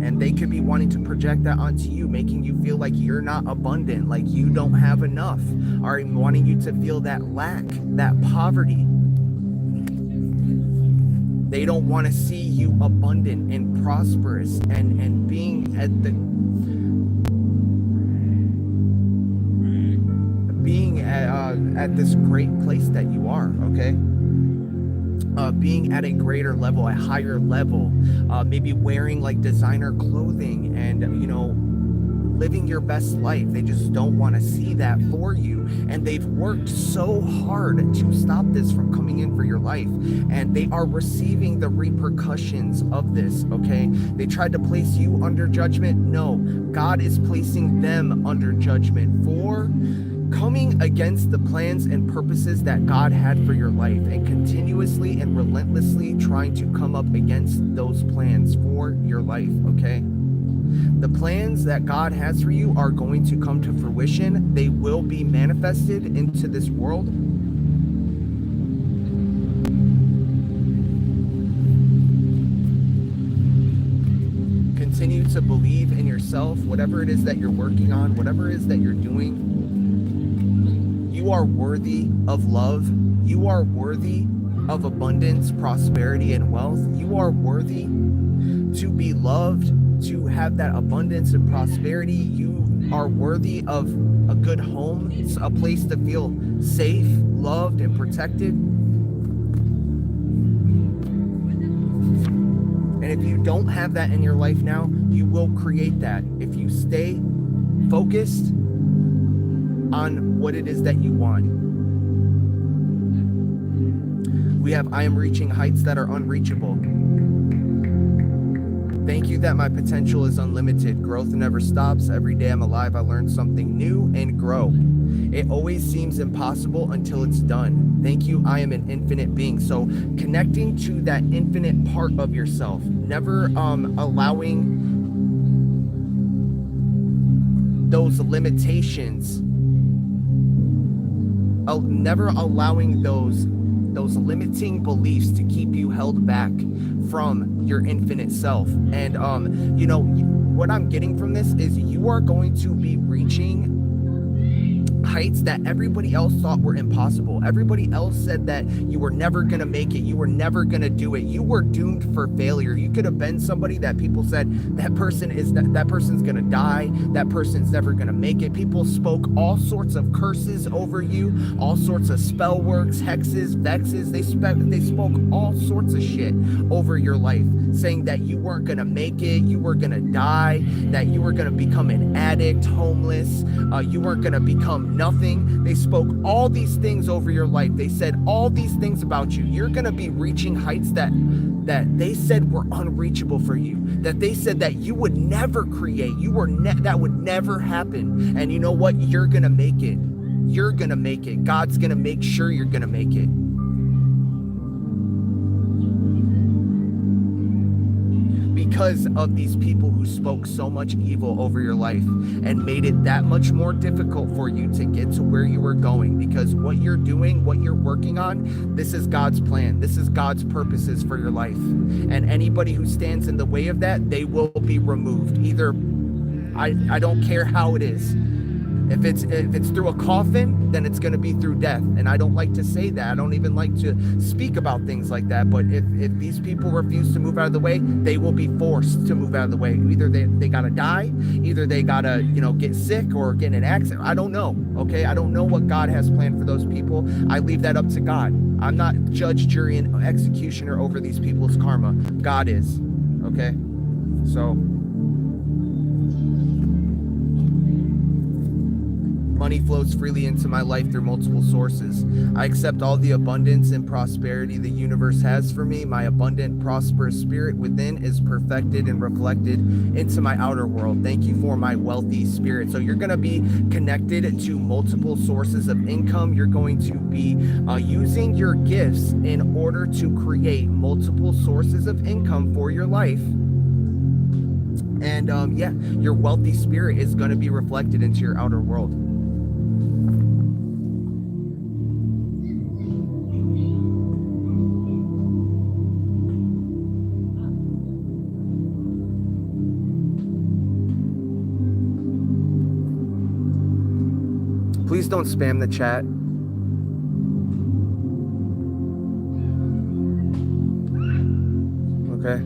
And they could be wanting to project that onto you, making you feel like you're not abundant, like you don't have enough, or wanting you to feel that lack, that poverty. They don't want to see you abundant and prosperous and being at this great place that you are, okay? Being at a greater level, a higher level, maybe wearing like designer clothing and, you know, living your best life. They just don't want to see that for you. And they've worked so hard to stop this from coming in for your life. And they are receiving the repercussions of this, okay? They tried to place you under judgment. No, God is placing them under judgment for coming against the plans and purposes that God had for your life, and continuously and relentlessly trying to come up against those plans for your life, okay? The plans that God has for you are going to come to fruition. They will be manifested into this world. Continue to believe in yourself, whatever it is that you're working on, whatever it is that you're doing. You are worthy of love. You are worthy of abundance, prosperity, and wealth. You are worthy to be loved, to have that abundance and prosperity. You are worthy of a good home, a place to feel safe, loved, and protected. And if you don't have that in your life now, you will create that if you stay focused on what it is that you want. We have, I am reaching heights that are unreachable. Thank you that my potential is unlimited. Growth never stops. Every day I'm alive, I learn something new and grow. It always seems impossible until it's done. Thank you, I am an infinite being. So connecting to that infinite part of yourself, never allowing those limitations, never allowing those limiting beliefs to keep you held back from your infinite self. And you know, what I'm getting from this is you are going to be reaching heights that everybody else thought were impossible. Everybody else said that you were never gonna make it, you were never gonna do it, you were doomed for failure. You could have been somebody that people said that person's gonna die, that person's never gonna make it. People spoke all sorts of curses over you, all sorts of spell works, hexes, vexes. They spoke all sorts of shit over your life, saying that you weren't gonna make it, you were gonna die, that you were gonna become an addict, homeless, you weren't gonna become nothing. They spoke all these things over your life. They said all these things about you. You're gonna be reaching heights that they said were unreachable for you, that they said that you would never create, that would never happen. And you know what? You're gonna make it. You're gonna make it. God's gonna make sure you're gonna make it. Because of these people who spoke so much evil over your life and made it that much more difficult for you to get to where you were going. Because what you're doing, what you're working on, this is God's plan. This is God's purposes for your life. And anybody who stands in the way of that, they will be removed. Either, I don't care how it is. If it's through a coffin, then it's going to be through death. And I don't like to say that. I don't even like to speak about things like that. But if these people refuse to move out of the way, they will be forced to move out of the way. Either they got to die, either they got to, get sick or get in an accident. I don't know, okay? I don't know what God has planned for those people. I leave that up to God. I'm not judge, jury, and executioner over these people's karma. God is, okay? Money flows freely into my life through multiple sources. I accept all the abundance and prosperity the universe has for me. My abundant, prosperous spirit within is perfected and reflected into my outer world. Thank you for my wealthy spirit. So you're going to be connected to multiple sources of income. You're going to be using your gifts in order to create multiple sources of income for your life. And yeah, your wealthy spirit is going to be reflected into your outer world. Please don't spam the chat. Okay.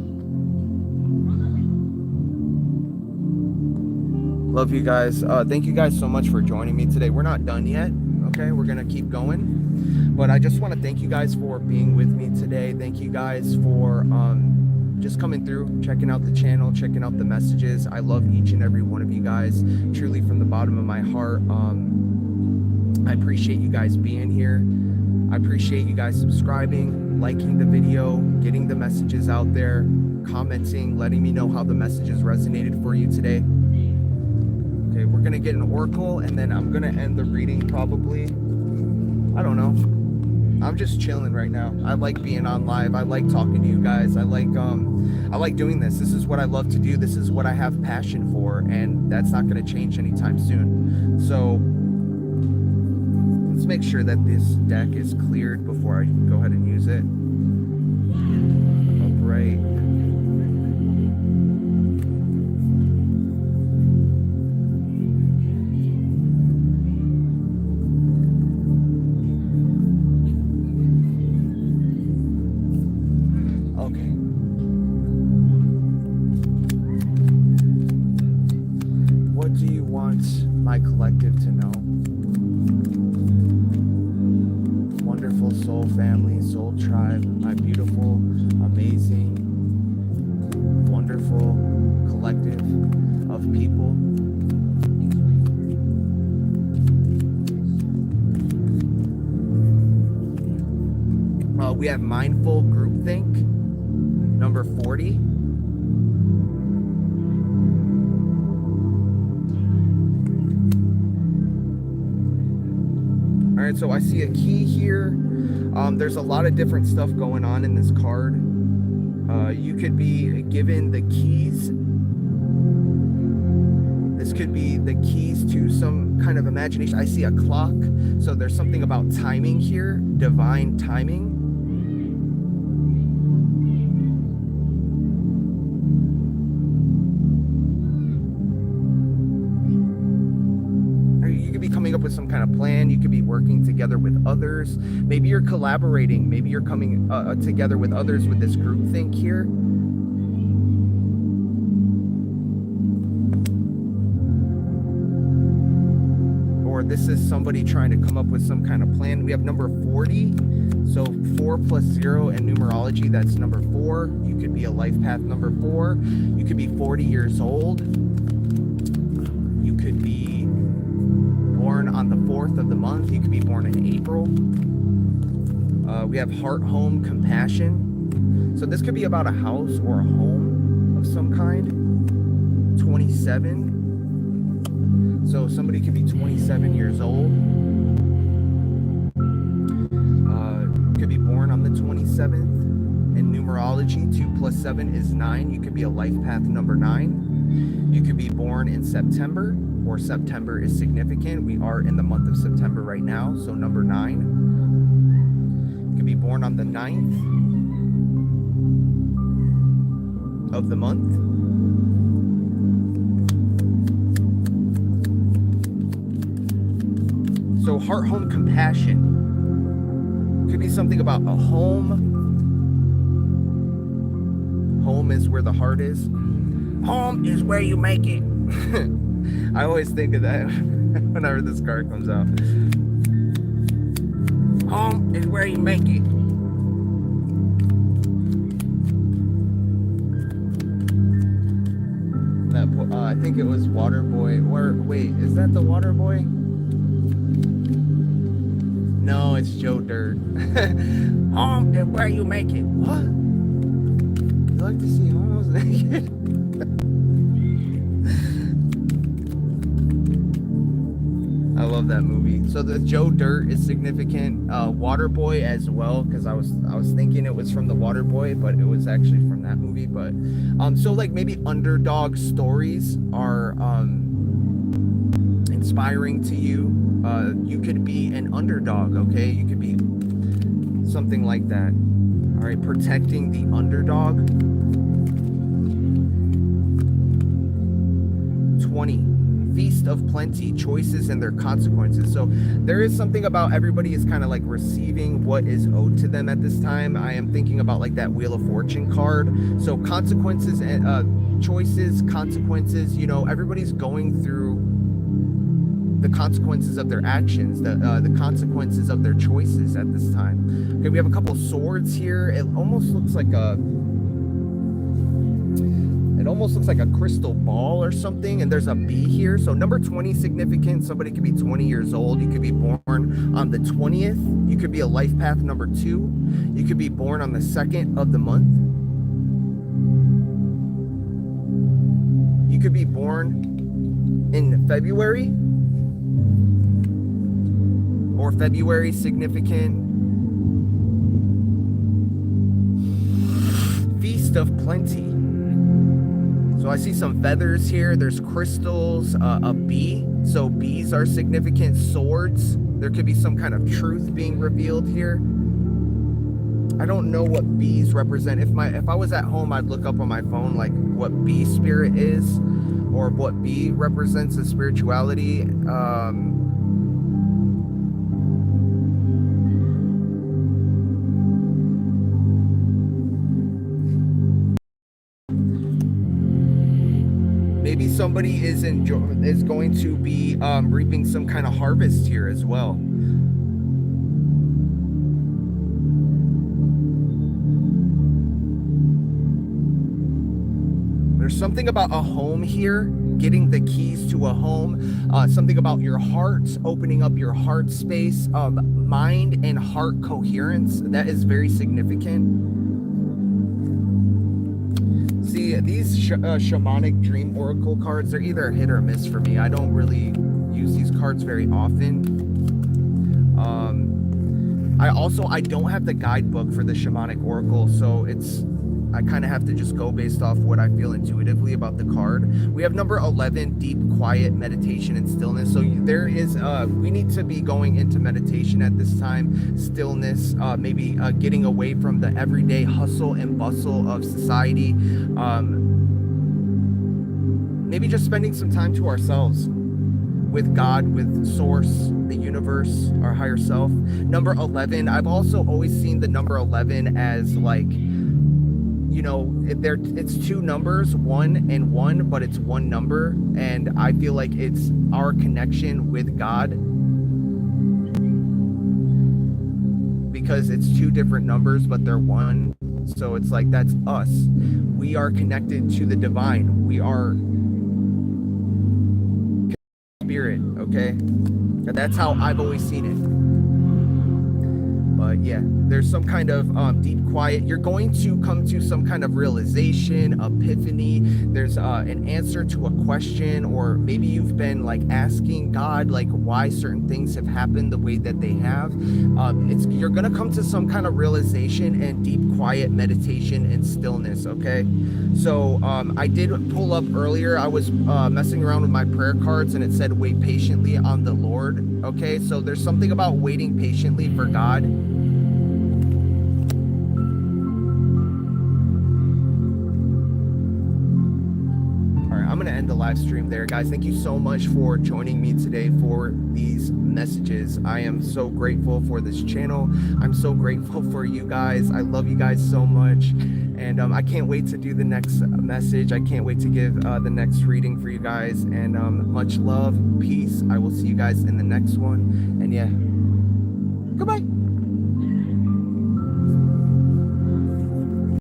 Love you guys. Thank you guys so much for joining me today. We're not done yet. Okay, we're gonna keep going. But I just want to thank you guys for being with me today. Thank you guys for just coming through, checking out the channel, checking out the messages. I love each and every one of you guys, truly from the bottom of my heart. I appreciate you guys being here. I appreciate you guys subscribing, liking the video, getting the messages out there, commenting, letting me know how the messages resonated for you today. Okay, we're gonna get an oracle and then I'm gonna end the reading probably. I don't know. I'm just chilling right now. I like being on live. I like talking to you guys. I like doing this. This is what I love to do. This is what I have passion for, and that's not gonna change anytime soon. So let's make sure that this deck is cleared before I go ahead and use it. Upright. Okay. What do you want my collective to know? Wonderful soul family, soul tribe, my beautiful, amazing, wonderful collective of people. We have mindful groupthink, number 40. All right, so I see a key here. There's a lot of different stuff going on in this card. You could be given the keys. This could be the keys to some kind of imagination. I see a clock. So there's something about timing here, divine timing. Coming up with some kind of plan. You could be working together with others. Maybe you're collaborating. Maybe you're coming together with others with this group think here. Or this is somebody trying to come up with some kind of plan. We have number 40. So 4 plus 0 in numerology, that's number 4. You could be a life path number 4. You could be 40 years old. You could be born on the 4th of the month. You could be born in April. We have heart, home, compassion. So this could be about a house or a home of some kind. 27. So somebody could be 27 years old. Could be born on the 27th. In numerology, 2 plus 7 is 9. You could be a life path number 9. You could be born in September, or September is significant. We are in the month of September right now, so number 9. You could be born on the 9th of the month. So heart, home, compassion. Could be something about a home. Home is where the heart is. Home is where you make it. I always think of that whenever this card comes out. Home is where you make it. That I think it was Water Boy. Or wait, is that the Water Boy? No, it's Joe Dirt. And where you make it? What? You like to see homos naked? I love that movie. So the Joe Dirt is significant. Waterboy as well, because I was thinking it was from the Waterboy, but it was actually from that movie. But so like maybe underdog stories are inspiring to you. You could be an underdog, okay? You could be something like that. All right, protecting the underdog. 20. Feast of plenty, choices and their consequences. So there is something about everybody is kind of like receiving what is owed to them at this time. I am thinking about like that Wheel of Fortune card. So consequences and choices, consequences, you know, everybody's going through the consequences of their actions, the consequences of their choices at this time. Okay, we have a couple swords here. It almost looks like a crystal ball or something, and there's a bee here. So number 20 significant. Somebody could be 20 years old. You could be born on the 20th. You could be a life path number 2. You could be born on the 2nd of the month. You could be born in February, or February significant. Feast of plenty. So I see some feathers here. There's crystals, a bee. So bees are significant. Swords. There could be some kind of truth being revealed here. I don't know what bees represent. If I was at home, I'd look up on my phone like what bee spirit is, or what bee represents as spirituality. Maybe somebody is going to be reaping some kind of harvest here as well. There's something about a home here, getting the keys to a home, something about your heart, opening up your heart space, mind and heart coherence. That is very significant. See, these shamanic dream oracle cards, they're either hit or miss for me. I don't really use these cards very often. I don't have the guidebook for the shamanic oracle, so I kind of have to just go based off what I feel intuitively about the card. We have number 11, deep, quiet, meditation, and stillness. So there is, we need to be going into meditation at this time, stillness, maybe getting away from the everyday hustle and bustle of society. Maybe just spending some time to ourselves, with God, with source, the universe, our higher self. Number 11, I've also always seen the number 11 as like, you know, it's 2 numbers, 1 and 1, but it's 1 number. And I feel like it's our connection with God, because it's 2 different numbers, but they're 1. So it's like, that's us. We are connected to the divine. We are spirit, okay? And that's how I've always seen it. But yeah, there's some kind of deep quiet. You're going to come to some kind of realization, epiphany. There's an answer to a question, or maybe you've been like asking God like why certain things have happened the way that they have. You're gonna come to some kind of realization and deep quiet meditation and stillness, okay? So I did pull up earlier. I was messing around with my prayer cards and it said wait patiently on the Lord, okay? So there's something about waiting patiently for God. I'm going to end the live stream there, guys. Thank you so much for joining me today for these messages. I am so grateful for this channel. I'm so grateful for you guys. I love you guys so much. And I can't wait to do the next message. I can't wait to give the next reading for you guys. And much love, peace. I will see you guys in the next one. And yeah, goodbye.